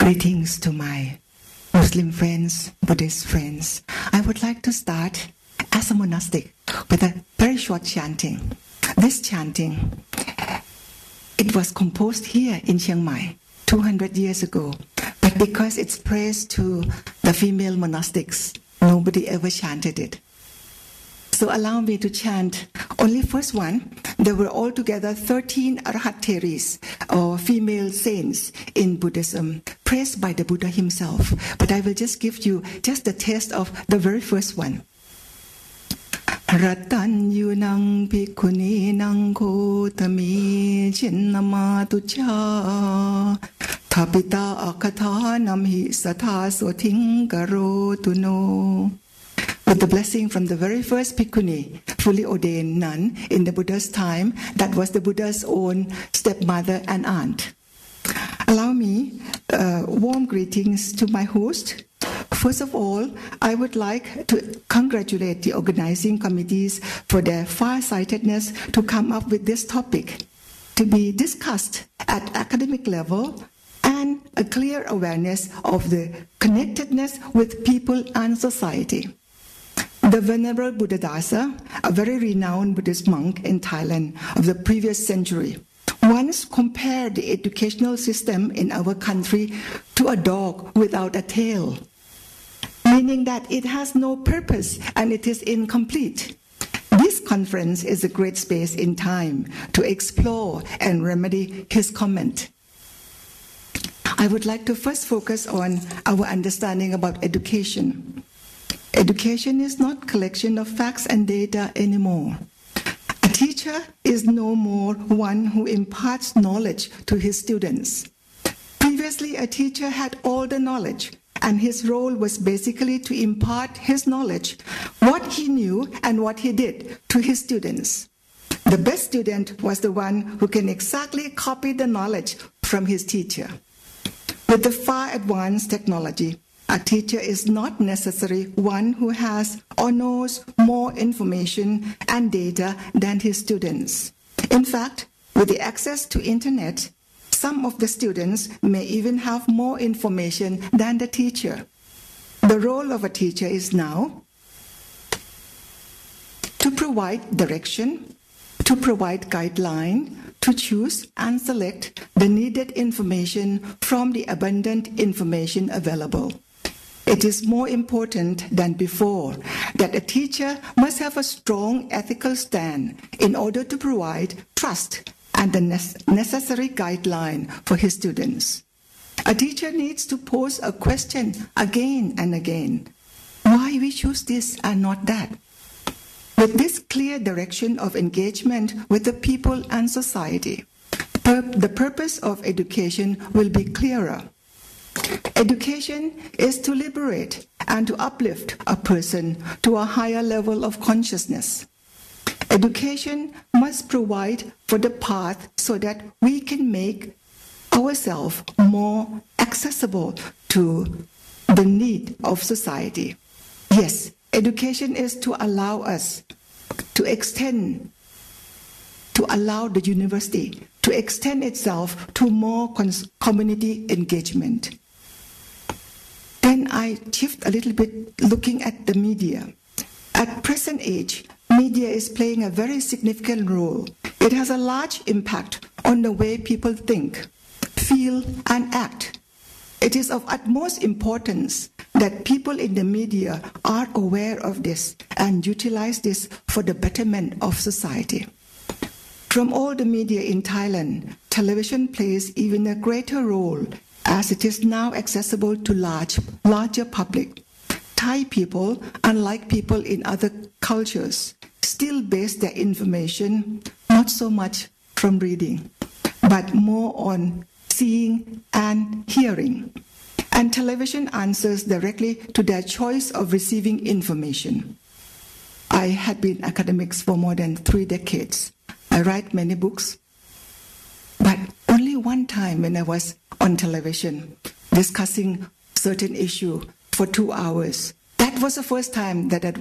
Greetings to my Muslim friends, Buddhist friends. I would like to start as a monastic with a very short chanting. This chanting, it was composed here in Chiang Mai 200 years ago, but because it's praise to the female monastics, nobody ever chanted it. So allow me to chant only first one. There were altogether 13 Arhateris, or female saints in Buddhism, praised by the Buddha himself. But I will just give you just a taste of the very first one. Ratan yunang bhikkhuni nang kotami chinnamatu cha thapita akatha namhi satha soting karo tuno. With the blessing from the very first bhikkhuni, fully ordained nun in the Buddha's time, that was the Buddha's own stepmother and aunt. Allow me warm greetings to my host. First of all, I would like to congratulate the organizing committees for their far-sightedness to come up with this topic to be discussed at academic level and a clear awareness of the connectedness with people and society. The Venerable Buddhadasa, a very renowned Buddhist monk in Thailand of the previous century, once compared the educational system in our country to a dog without a tail, meaning that it has no purpose and it is incomplete. This conference is a great space in time to explore and remedy his comment. I would like to first focus on our understanding about education. Education is not collection of facts and data anymore. A teacher is no more one who imparts knowledge to his students. Previously, a teacher had all the knowledge, and his role was basically to impart his knowledge, what he knew and what he did, to his students. The best student was the one who can exactly copy the knowledge from his teacher. With the far advanced technology, a teacher is not necessarily one who has or knows more information and data than his students. In fact, with the access to internet, some of the students may even have more information than the teacher. The role of a teacher is now to provide direction, to provide guideline, to choose and select the needed information from the abundant information available. It is more important than before that a teacher must have a strong ethical stand in order to provide trust and the necessary guideline for his students. A teacher needs to pose a question again and again. Why we choose this and not that? With this clear direction of engagement with the people and society, the purpose of education will be clearer. Education is to liberate and to uplift a person to a higher level of consciousness. Education must provide for the path so that we can make ourselves more accessible to the need of society. Yes, education is to allow us to allow the university to extend itself to more community engagement. Then I shift a little bit looking at the media. At present age, media is playing a very significant role. It has a large impact on the way people think, feel, and act. It is of utmost importance that people in the media are aware of this and utilize this for the betterment of society. From all the media in Thailand, television plays even a greater role as it is now accessible to larger public. Thai people, unlike people in other cultures, still base their information not so much from reading, but more on seeing and hearing. And television answers directly to their choice of receiving information. I had been academics for more than 3 decades. I write many books, but only one time when I was on television discussing certain issue for 2 hours. That was the first time that I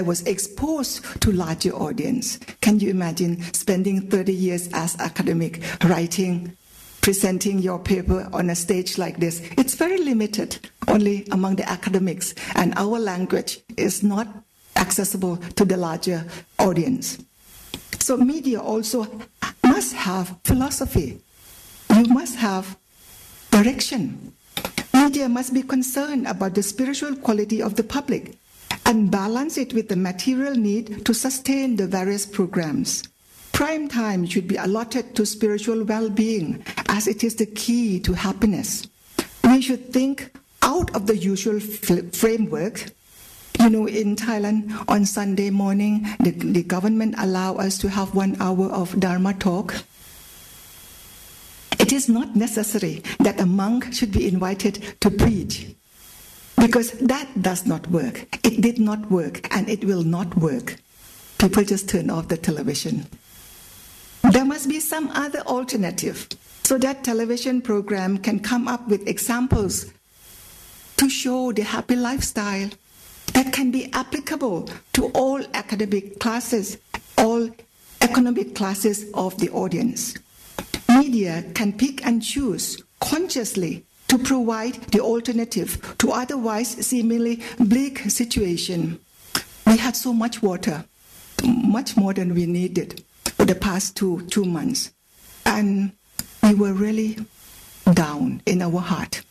was exposed to larger audience. Can you imagine spending 30 years as academic writing presenting your paper on a stage like this. It's very limited, only among the academics, and our language is not accessible to the larger audience. So media also must have philosophy. You must have direction. Media must be concerned about the spiritual quality of the public and balance it with the material need to sustain the various programs. Prime time should be allotted to spiritual well-being, as it is the key to happiness. We should think out of the usual framework. You know, in Thailand, on Sunday morning, the government allow us to have 1 hour of Dharma talk. It is not necessary that a monk should be invited to preach, because that does not work. It did not work, and it will not work. People just turn off the television. There must be some other alternative, so that television program can come up with examples to show the happy lifestyle that can be applicable to all academic classes, all economic classes of the audience. Media can pick and choose consciously to provide the alternative to otherwise seemingly bleak situation. We had so much water, much more than we needed for the past two months. And we were really down in our heart.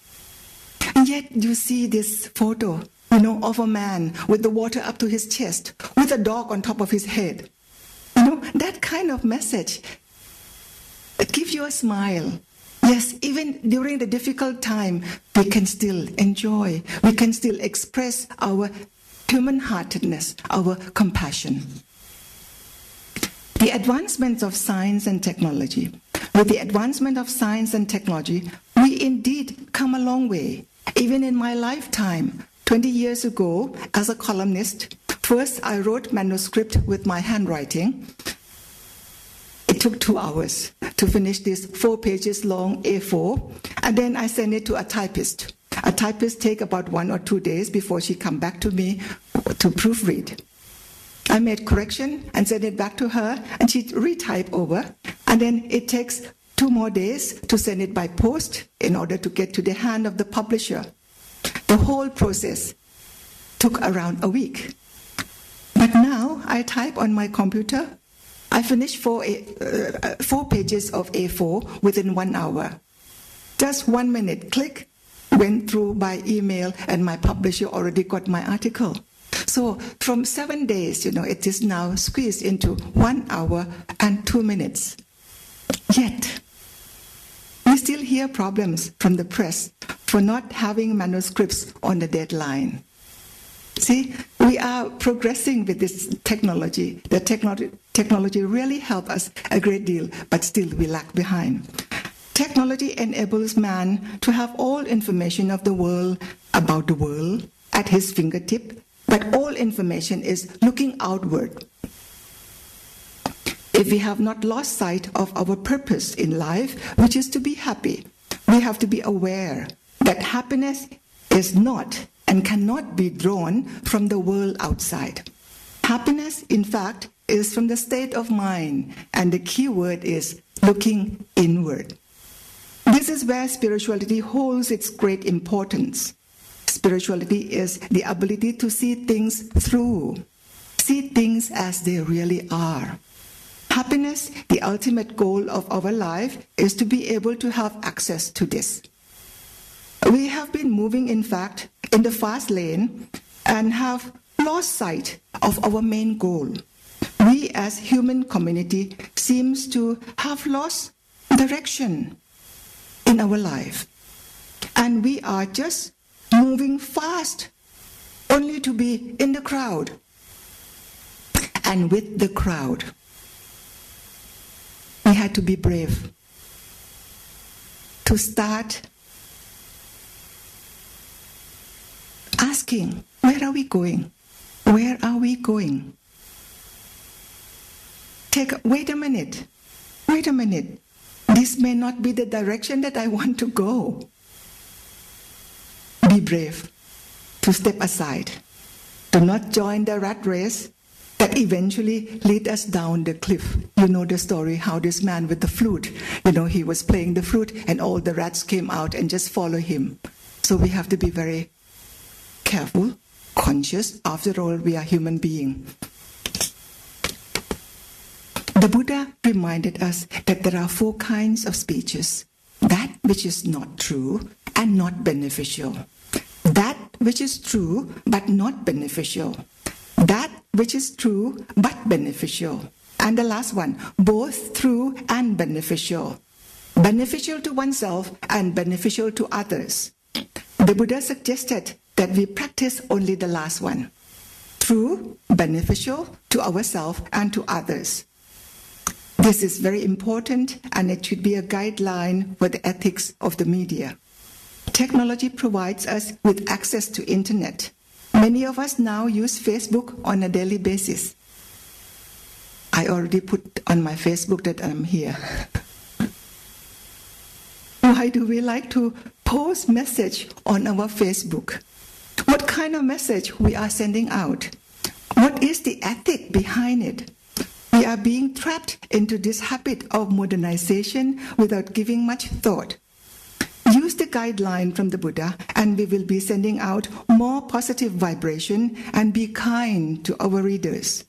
And yet you see this photo, you know, of a man with the water up to his chest, with a dog on top of his head. You know, that kind of message gives you a smile. Yes, even during the difficult time, we can still enjoy, we can still express our human-heartedness, our compassion. The advancements of science and technology. With the advancement of science and technology, we indeed come a long way. Even in my lifetime, 20 years ago, as a columnist, first I wrote manuscript with my handwriting. It took 2 hours to finish this 4 pages long A4, and then I sent it to a typist. A typist takes about 1 or 2 days before she comes back to me to proofread. I made correction and sent it back to her, and she retyped over, and then it takes 2 more days to send it by post in order to get to the hand of the publisher. The whole process took around a week. But now I type on my computer. I finished 4 pages of A4 within 1 hour. Just 1 minute, click, went through by email, and my publisher already got my article. So from 7 days, you know, it is now squeezed into 1 hour and 2 minutes. Yet, we still hear problems from the press for not having manuscripts on the deadline. See, we are progressing with this technology. The technology really helps us a great deal, but still we lag behind. Technology enables man to have all information of the world, about the world, at his fingertip, but all information is looking outward. If we have not lost sight of our purpose in life, which is to be happy, we have to be aware that happiness is not and cannot be drawn from the world outside. Happiness, in fact, is from the state of mind, and the key word is looking inward. This is where spirituality holds its great importance. Spirituality is the ability to see things through, see things as they really are. Happiness, the ultimate goal of our life, is to be able to have access to this. We have been moving, in fact, in the fast lane and have lost sight of our main goal. We as human community seems to have lost direction in our life. And we are just moving fast only to be in the crowd and with the crowd. We had to be brave to start asking, where are we going? Where are we going? Wait a minute. This may not be the direction that I want to go. Be brave to step aside. Do not join the rat race that eventually lead us down the cliff. You know the story, how this man with the flute, he was playing the flute and all the rats came out and just follow him. So we have to be very careful, conscious. After all, we are human beings. The Buddha reminded us that there are 4 kinds of speeches: that which is not true and not beneficial, that which is true but not beneficial, that which is true but beneficial, and the last one, both true and beneficial, beneficial to oneself and beneficial to others. The Buddha suggested that we practice only the last one: true, beneficial to ourselves and to others. This is very important, and it should be a guideline for the ethics of the media. Technology provides us with access to internet. Many of us now use Facebook on a daily basis. I already put on my Facebook that I'm here. Why do we like to post message on our Facebook? What kind of message we are sending out? What is the ethic behind it? We are being trapped into this habit of modernization without giving much thought. Use the guideline from the Buddha and we will be sending out more positive vibration, and be kind to our readers.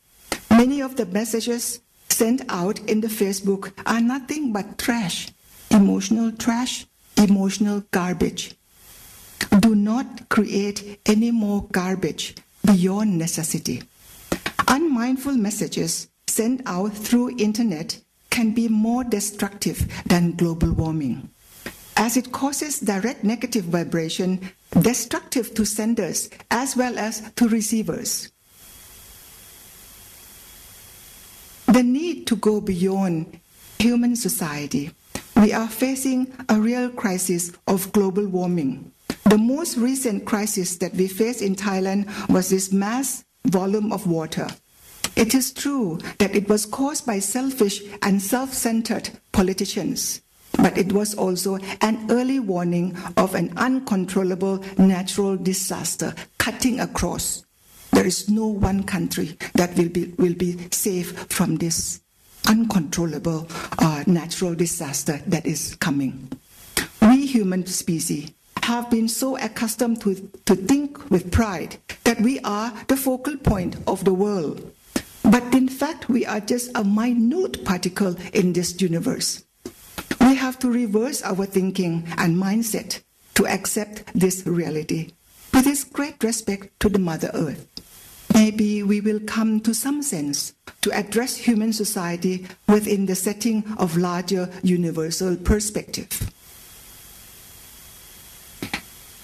Many of the messages sent out in the Facebook are nothing but trash, emotional garbage. Do not create any more garbage beyond necessity. Unmindful messages sent out through internet can be more destructive than global warming, as it causes direct negative vibration, destructive to senders as well as to receivers. The need to go beyond human society. We are facing a real crisis of global warming. The most recent crisis that we faced in Thailand was this mass volume of water. It is true that it was caused by selfish and self-centered politicians, but it was also an early warning of an uncontrollable natural disaster cutting across. There is no one country that will be safe from this uncontrollable natural disaster that is coming. We human species have been so accustomed to think with pride that we are the focal point of the world. But in fact, we are just a minute particle in this universe. We have to reverse our thinking and mindset to accept this reality with this great respect to the Mother Earth. Maybe we will come to some sense to address human society within the setting of larger universal perspective.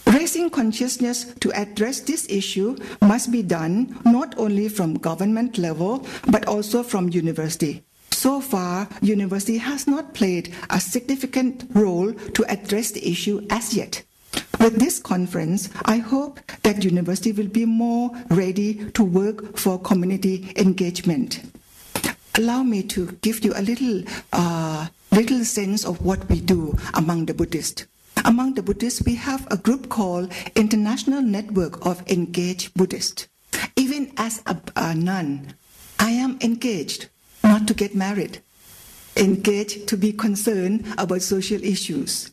Raising consciousness to address this issue must be done not only from government level, but also from university. So far, university has not played a significant role to address the issue as yet. With this conference, I hope that university will be more ready to work for community engagement. Allow me to give you a little sense of what we do among the Buddhists. Among the Buddhists, we have a group called International Network of Engaged Buddhists. Even as a nun, I am engaged not to get married, engaged to be concerned about social issues.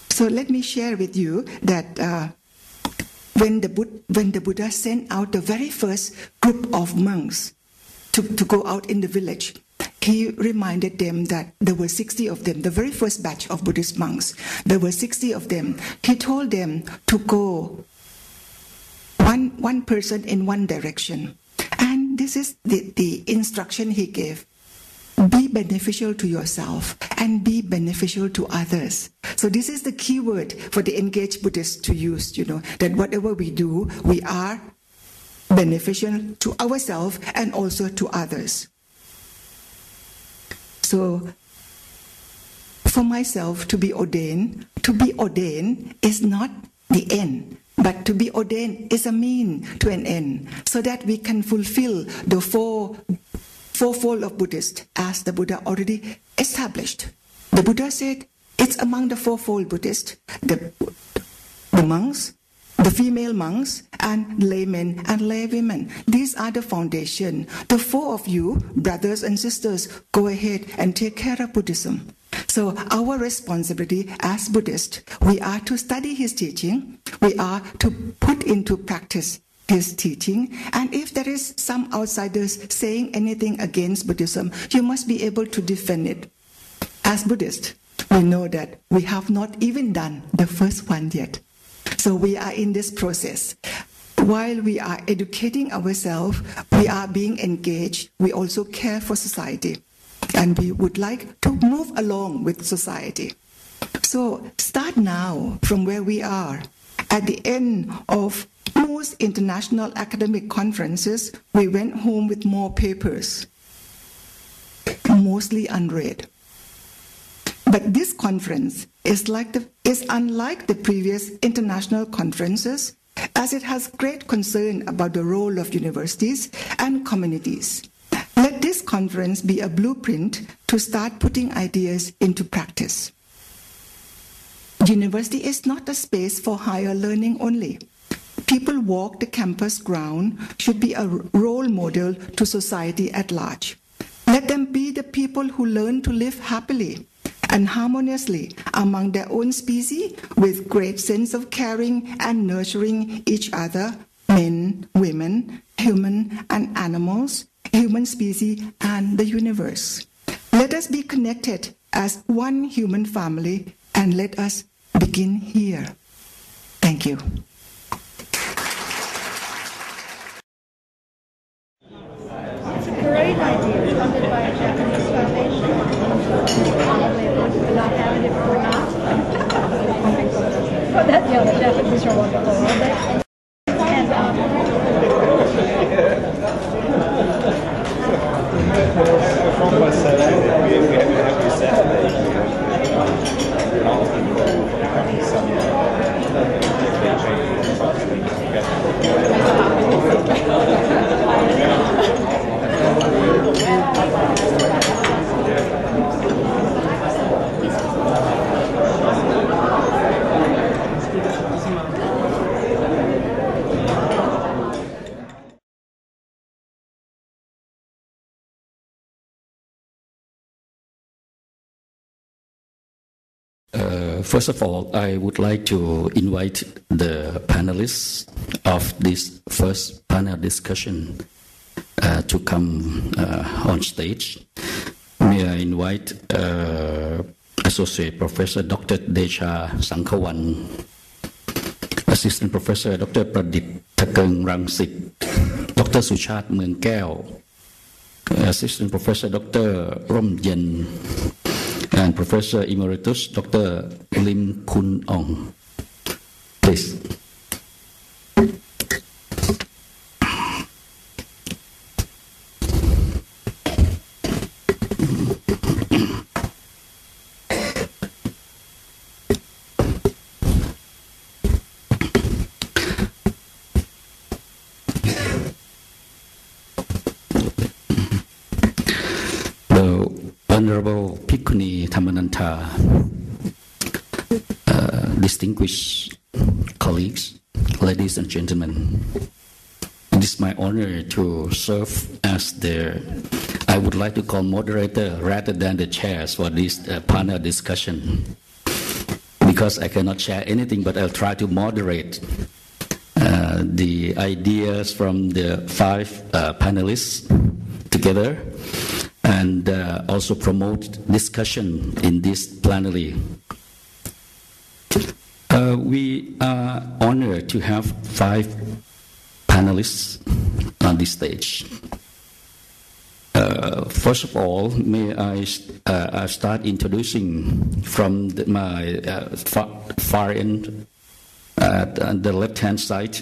So let me share with you that when the Buddha sent out the very first group of monks to go out in the village, he reminded them that there were 60 of them, the very first batch of Buddhist monks. There were 60 of them. He told them to go one person in one direction. And this is the instruction he gave. Be beneficial to yourself and be beneficial to others. So this is the key word for the engaged Buddhists to use, that whatever we do, we are beneficial to ourselves and also to others. So, for myself to be ordained is not the end, but to be ordained is a mean to an end, so that we can fulfill the fourfold of Buddhists as the Buddha already established. The Buddha said it's among the fourfold Buddhists, the monks, the female monks, and laymen and laywomen. These are the foundation. The four of you, brothers and sisters, go ahead and take care of Buddhism. So our responsibility as Buddhists, we are to study his teaching, we are to put into practice his teaching, and if there is some outsiders saying anything against Buddhism, you must be able to defend it. As Buddhists, we know that we have not even done the first one yet. So we are in this process. While we are educating ourselves, we are being engaged, we also care for society. And we would like to move along with society. So start now from where we are. At the end of most international academic conferences, we went home with more papers, mostly unread. But this conference is unlike the previous international conferences, as it has great concern about the role of universities and communities. Let this conference be a blueprint to start putting ideas into practice. University is not a space for higher learning only. People walk the campus ground should be a role model to society at large. Let them be the people who learn to live happily and harmoniously among their own species with great sense of caring and nurturing each other, men, women, human and animals, human species and the universe. Let us be connected as one human family, and let us begin here. Thank you. It's a great idea, funded by a Japanese foundation. Probably would not have it if it were not. But that, the Japanese are wonderful, aren't they? First of all, I would like to invite the panelists of this first panel discussion to come on stage. May I invite Associate Professor Dr. Desha Sangkawan, Assistant Professor Dr. Pradip Thakeng Rangsit, Dr. Suchat Meung Keo, Assistant Professor Dr. Rom Yen, and Professor Emeritus Dr. Lim Kun Ong. Please. Honorable Bhikkhuni Thammananta, distinguished colleagues, ladies and gentlemen, it is my honor to serve as the, I would like to call moderator rather than the chairs for this panel discussion, because I cannot share anything, but I'll try to moderate the ideas from the five panelists together, and also promote discussion in this plenary. We are honored to have five panelists on this stage. First of all, may I start introducing from my far end, on the left-hand side.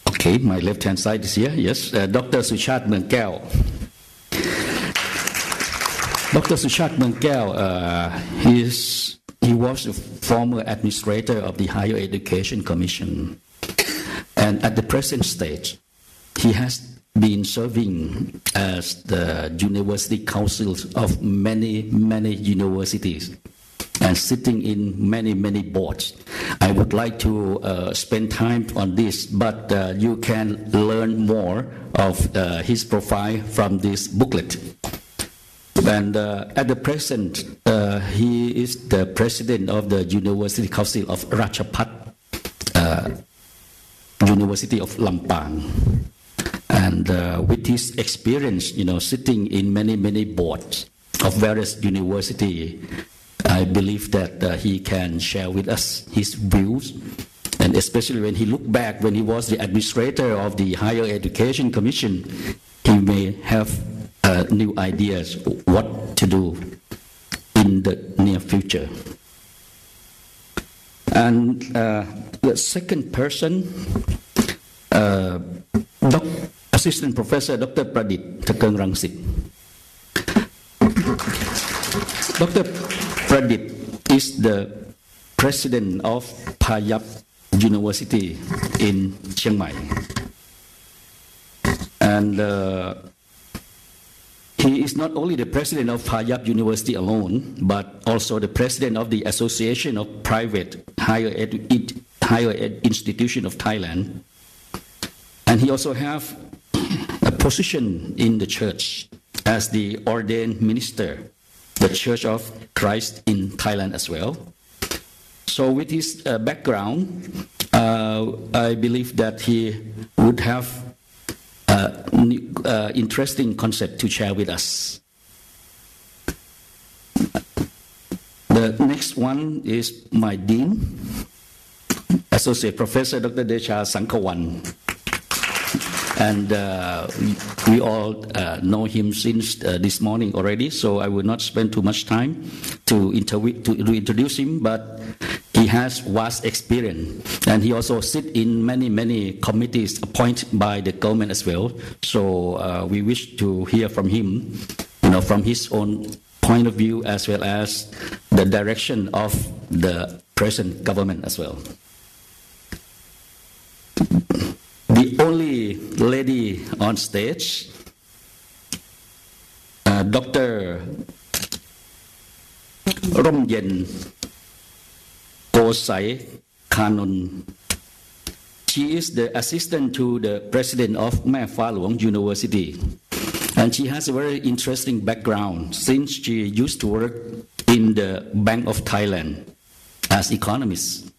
Okay, my left-hand side is here, yes. Dr. Suchat Meung Keo. Dr. Suchat Meung Keo, he was a former administrator of the Higher Education Commission. And at the present stage, he has been serving as the university councils of many universities and sitting in many, many boards. I would like to spend time on this, but you can learn more of his profile from this booklet. And at the present, he is the president of the University Council of Ratchapat, University of Lampang. And with his experience, sitting in many, many boards of various universities, I believe that he can share with us his views. And especially when he looked back, when he was the administrator of the Higher Education Commission, he may have new ideas what to do in the near future. And the second person, Assistant Professor Dr. Pradit Thakeng Rangsit. Dr. Pradit is the president of Phayap University in Chiang Mai. And he is not only the president of Phayap University alone, but also the president of the Association of Private Higher Ed Institution of Thailand. And he also has a position in the church as the ordained minister, the Church of Christ in Thailand as well. So with his background, I believe that he would have interesting concept to share with us. The next one is my dean, Associate Professor Dr. Desha Sangkawan. And we all know him since this morning already, so I will not spend too much time to introduce him, but he has vast experience, and he also sits in many, many committees appointed by the government as well. So we wish to hear from him, from his own point of view, as well as the direction of the present government as well. The only lady on stage, Dr. Romyen Kosai Kanun. She is the assistant to the president of Mae Fa Luang University. And she has a very interesting background since she used to work in the Bank of Thailand as economist.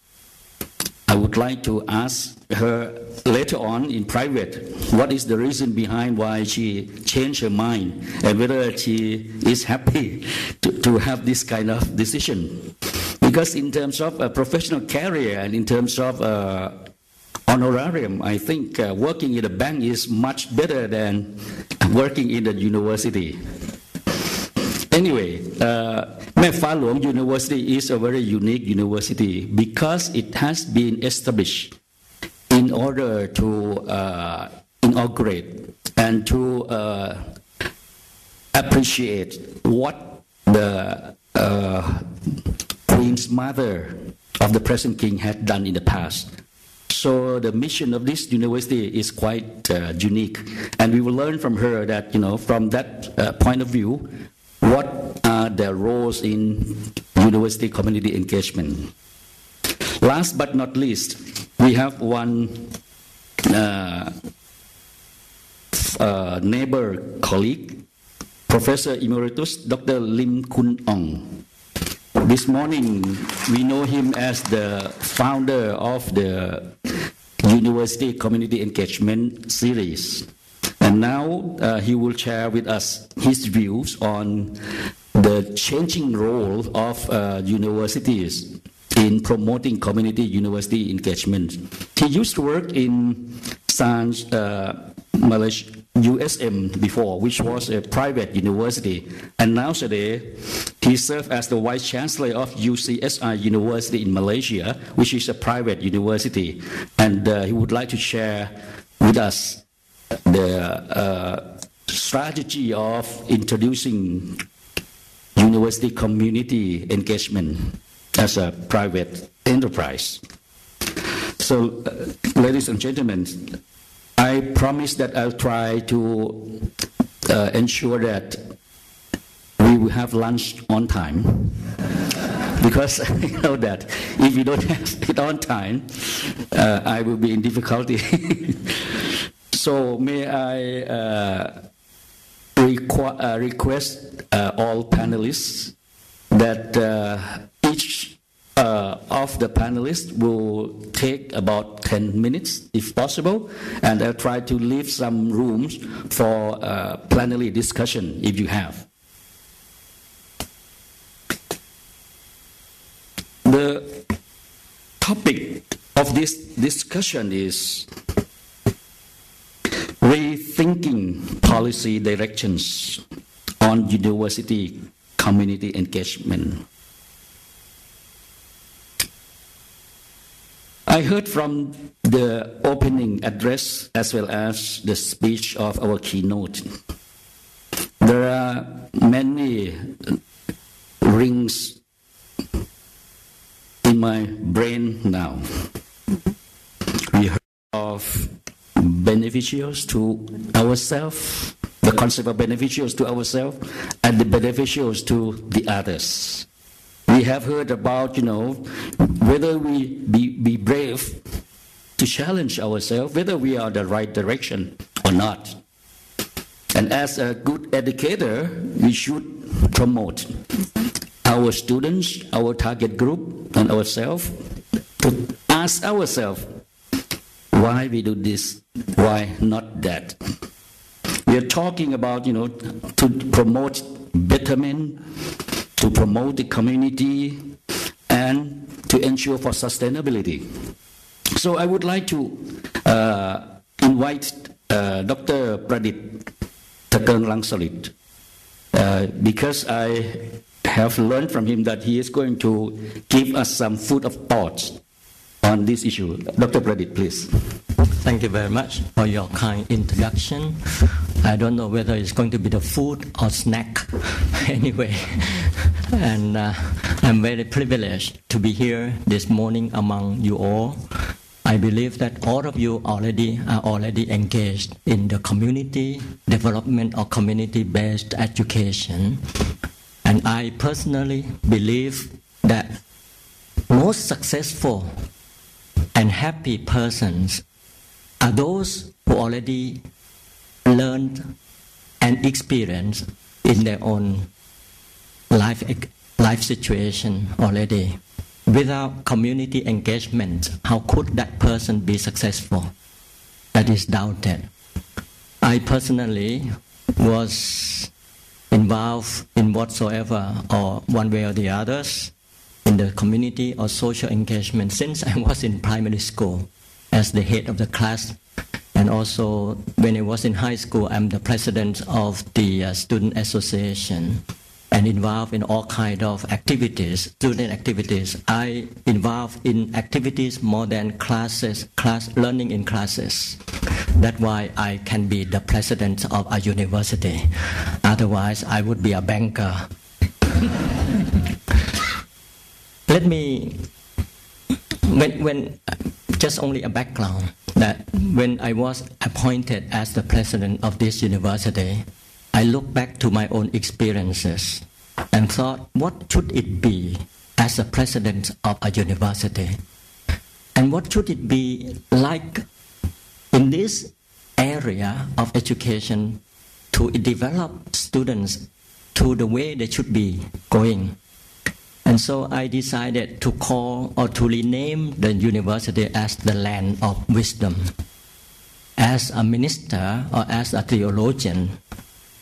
I would like to ask her later on in private what is the reason behind why she changed her mind and whether she is happy to have this kind of decision. Because in terms of a professional career and in terms of honorarium, I think working in a bank is much better than working in a university. Anyway, Mae Fa Luang University is a very unique university because it has been established in order to inaugurate and to appreciate what the Queen's mother of the present king had done in the past. So the mission of this university is quite unique, and we will learn from her that, from that point of view, what are their roles in university community engagement. Last but not least, we have one neighbor colleague, Professor Emeritus Dr. Lim Kun Ong. This morning, we know him as the founder of the University Community Engagement Series. And now he will share with us his views on the changing role of universities in promoting community university engagement. He used to work in SANS Malaysia USM before, which was a private university, and now today he served as the Vice Chancellor of UCEC University in Malaysia, which is a private university, and he would like to share with us the strategy of introducing university community engagement as a private enterprise. So, ladies and gentlemen, I promise that I'll try to ensure that we will have lunch on time. because I know that if you don't have it on time, I will be in difficulty. So may I request all panelists that each of the panelists will take about 10 minutes if possible, and I'll try to leave some rooms for plenary discussion if you have. The topic of this discussion is rethinking policy directions on university community engagement. I heard from the opening address as well as the speech of our keynote. There are many rings in my brain now. We heard of beneficials to ourselves, the concept of beneficials to ourselves, and the beneficials to the others. We have heard about, whether we be brave to challenge ourselves, whether we are the right direction or not. And as a good educator, we should promote our students, our target group, and ourselves to ask ourselves, why we do this, why not that? We are talking about, to promote betterment, to promote the community, and to ensure for sustainability. So I would like to invite Dr. Pradit Takernlangsalit, because I have learned from him that he is going to give us some food of thought on this issue. Dr. Pradit, please. Thank you very much for your kind introduction. I don't know whether it's going to be the food or snack anyway. And I'm very privileged to be here this morning among you all. I believe that all of you are already engaged in the community development or community-based education. And I personally believe that most successful and happy persons are those who already learned and experienced in their own life situation already. Without community engagement, how could that person be successful? That is doubted. I personally was involved in whatsoever or one way or the others in the community or social engagement since I was in primary school as the head of the class, and also when I was in high school I'm the president of the student association and involved in all kinds of activities, student activities. I involved in activities more than learning in classes. That's why I can be the president of a university. Otherwise, I would be a banker. Let me, just only a background, that when I was appointed as the president of this university, I look back to my own experiences and thought, what should it be as a president of a university? And what should it be like in this area of education to develop students to the way they should be going? And so I decided to call or to rename the university as the Land of Wisdom. As a minister or as a theologian,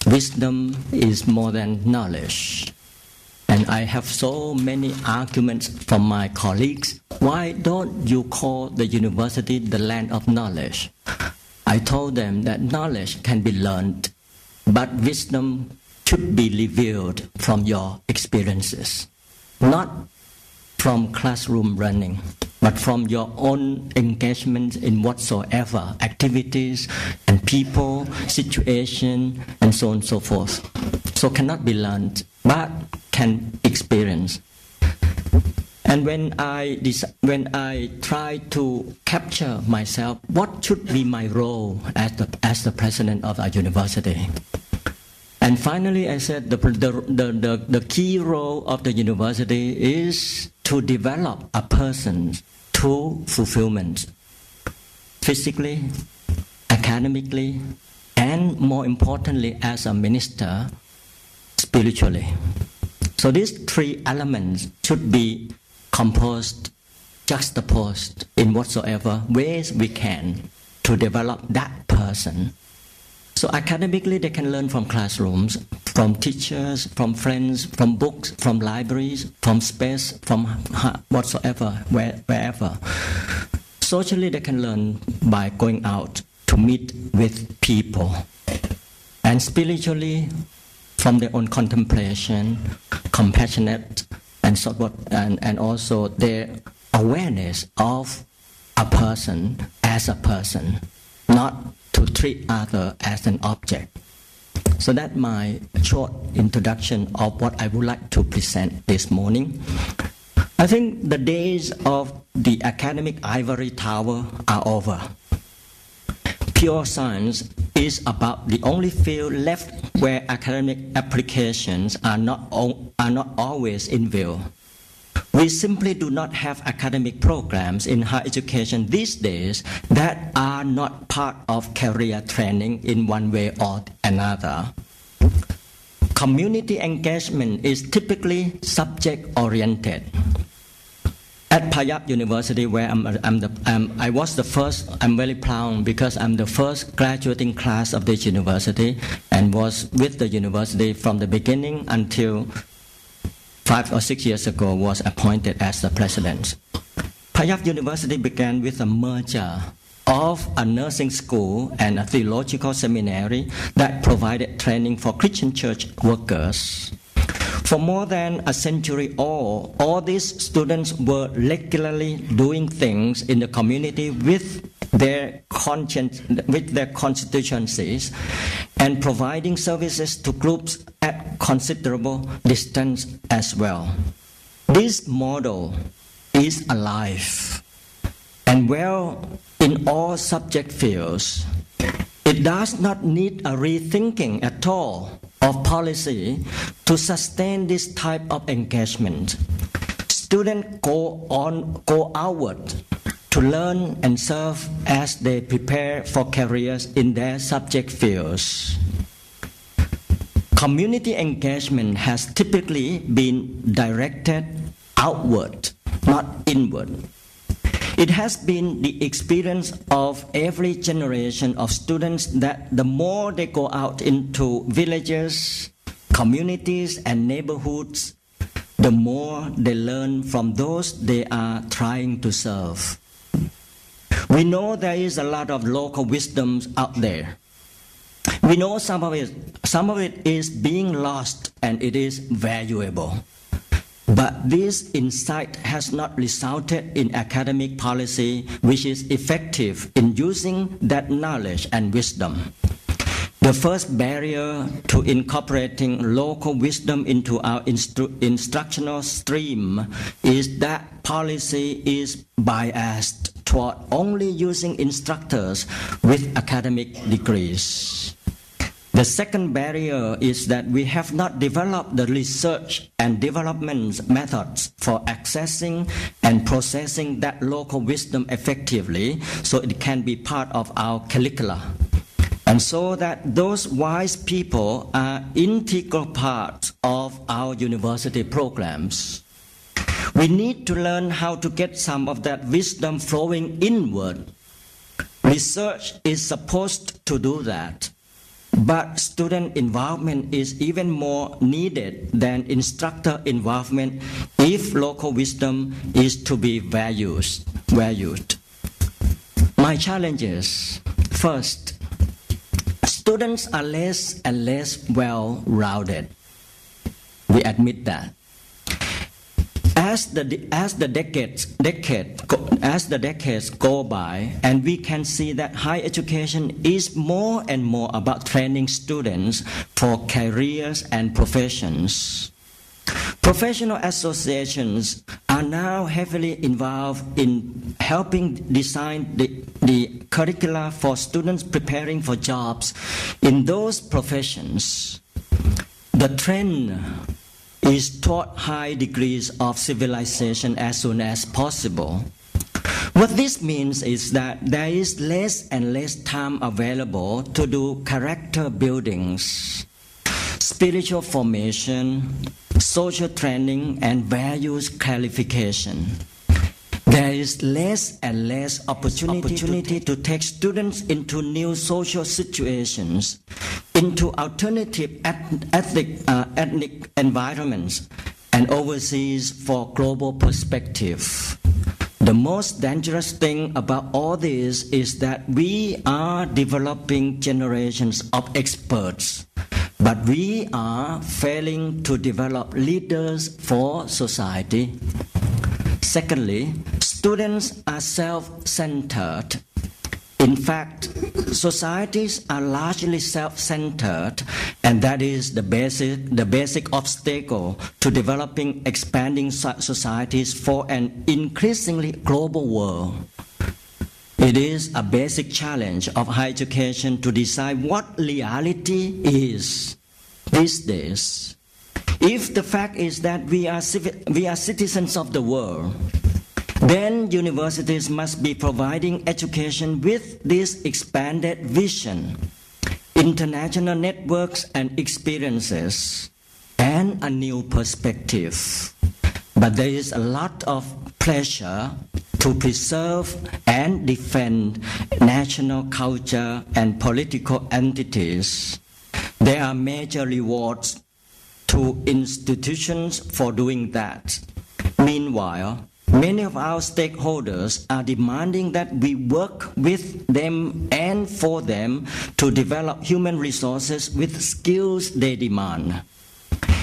wisdom is more than knowledge. And I have so many arguments from my colleagues. Why don't you call the university the Land of Knowledge? I told them that knowledge can be learned, but wisdom should be revealed from your experiences. Not from classroom running, but from your own engagement in whatsoever activities and people, situation, and so on and so forth. So cannot be learned, but can experience. And when I try to capture myself, what should be my role as the president of our university? And finally, I said the key role of the university is to develop a person to fulfillment, physically, academically, and more importantly, as a minister, spiritually. So these three elements should be composed, juxtaposed in whatsoever ways we can to develop that person. So academically, they can learn from classrooms, from teachers, from friends, from books, from libraries, from space, from whatsoever, wherever. Socially, they can learn by going out to meet with people. And spiritually, from their own contemplation, compassionate, and also their awareness of a person as a person, not to treat others as an object. So that's my short introduction of what I would like to present this morning. I think the days of the academic ivory tower are over. Pure science is about the only field left where academic applications are not always in view. We simply do not have academic programs in higher education these days that are not part of career training in one way or another. Community engagement is typically subject-oriented. At Payap University, where I was the first, I'm very proud because I'm the first graduating class of this university and was with the university from the beginning until 5 or 6 years ago was appointed as the president. Payap University began with a merger of a nursing school and a theological seminary that provided training for Christian church workers. For more than a century, all these students were regularly doing things in the community with their constituencies and providing services to groups at considerable distance as well. This model is alive and well in all subject fields. It does not need a rethinking at all of policy to sustain this type of engagement. Students go outward to learn and serve as they prepare for careers in their subject fields. Community engagement has typically been directed outward, not inward. It has been the experience of every generation of students that the more they go out into villages, communities, and neighborhoods, the more they learn from those they are trying to serve. We know there is a lot of local wisdoms out there. We know some of it is being lost and it is valuable. But this insight has not resulted in academic policy which is effective in using that knowledge and wisdom. The first barrier to incorporating local wisdom into our instructional stream is that policy is biased toward only using instructors with academic degrees. The second barrier is that we have not developed the research and development methods for accessing and processing that local wisdom effectively so it can be part of our curricula. And so that those wise people are integral parts of our university programs. We need to learn how to get some of that wisdom flowing inward. Research is supposed to do that. But student involvement is even more needed than instructor involvement if local wisdom is to be valued. My challenges: first, students are less and less well-rounded. We admit that. As the decades go by, and we can see that higher education is more and more about training students for careers and professions. Professional associations are now heavily involved in helping design the curricula for students preparing for jobs in those professions. The trend is toward high degrees of civilization as soon as possible. What this means is that there is less and less time available to do character buildings, spiritual formation, social training, and values clarification. There is less and less opportunity to take students into new social situations, into alternative ethnic environments, and overseas for global perspective. The most dangerous thing about all this is that we are developing generations of experts, but we are failing to develop leaders for society. Secondly, students are self-centered. In fact, societies are largely self-centered, and that is the basic obstacle to developing expanding societies for an increasingly global world. It is a basic challenge of higher education to decide what reality is these days. If the fact is that we are citizens of the world, then universities must be providing education with this expanded vision, international networks and experiences, and a new perspective. But there is a lot of pressure to preserve and defend national culture and political entities. There are major rewards to institutions for doing that. Meanwhile, many of our stakeholders are demanding that we work with them and for them to develop human resources with skills they demand.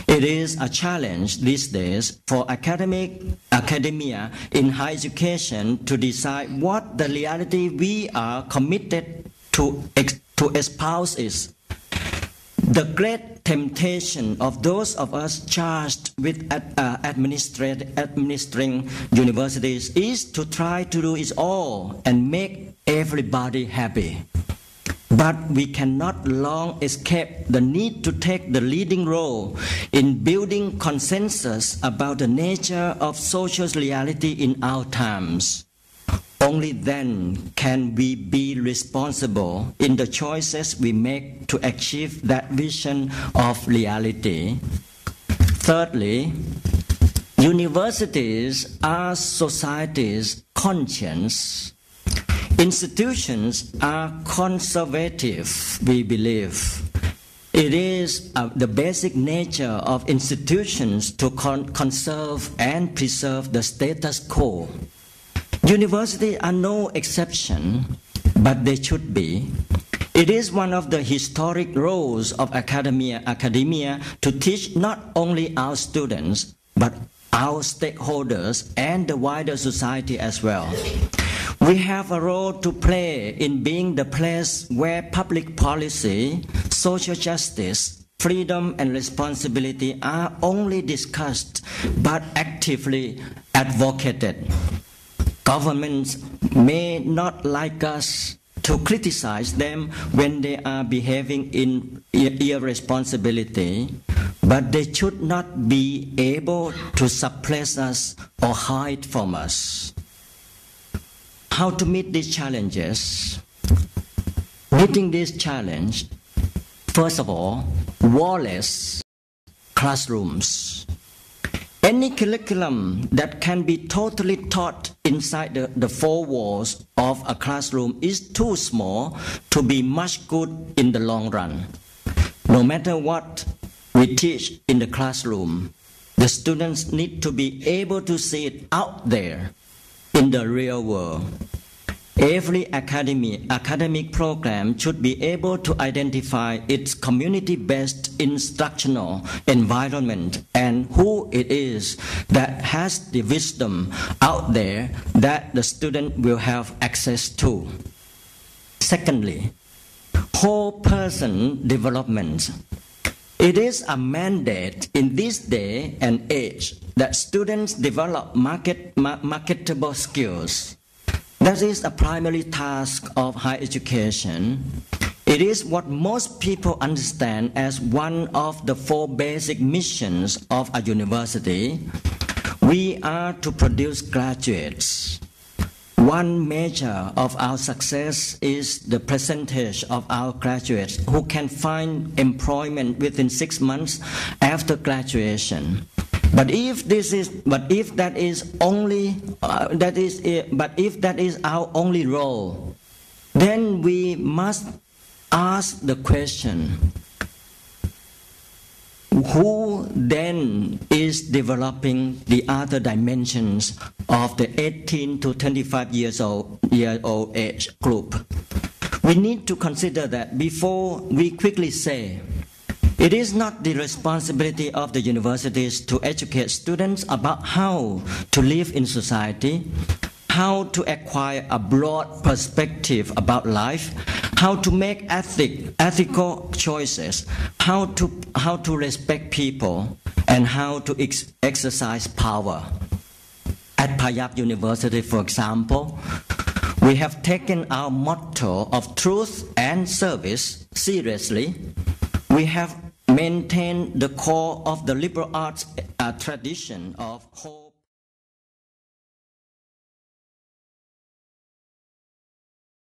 It is a challenge these days for academia in higher education to decide what the reality we are committed to espouse is. The great temptation of those of us charged with administering universities is to try to do it all and make everybody happy. But we cannot long escape the need to take the leading role in building consensus about the nature of social reality in our times. Only then can we be responsible in the choices we make to achieve that vision of reality. Thirdly, universities are society's conscience. Institutions are conservative, we believe. It is the basic nature of institutions to conserve and preserve the status quo. Universities are no exception, but they should be. It is one of the historic roles of academia to teach not only our students, but our stakeholders and the wider society as well. We have a role to play in being the place where public policy, social justice, freedom and responsibility are only discussed but actively advocated. Governments may not like us to criticize them when they are behaving in irresponsibility, but they should not be able to suppress us or hide from us. How to meet these challenges? Meeting this challenge, first of all, wall-less classrooms. Any curriculum that can be totally taught inside the four walls of a classroom is too small to be much good in the long run. No matter what we teach in the classroom, the students need to be able to see it out there in the real world. Every academic program should be able to identify its community-based instructional environment and who it is that has the wisdom out there that the student will have access to. Secondly, whole person development. It is a mandate in this day and age that students develop marketable skills. That is a primary task of higher education. It is what most people understand as one of the 4 basic missions of a university. We are to produce graduates. One measure of our success is the percentage of our graduates who can find employment within 6 months after graduation. But if that is our only role, then we must ask the question, who then is developing the other dimensions of the 18 to 25 year old age group? We need to consider that before we quickly say, it is not the responsibility of the universities to educate students about how to live in society, how to acquire a broad perspective about life, how to make ethical choices, how to respect people, and how to exercise power. At Payap University, for example, we have taken our motto of truth and service seriously. We have maintained the core of the liberal arts tradition of hope.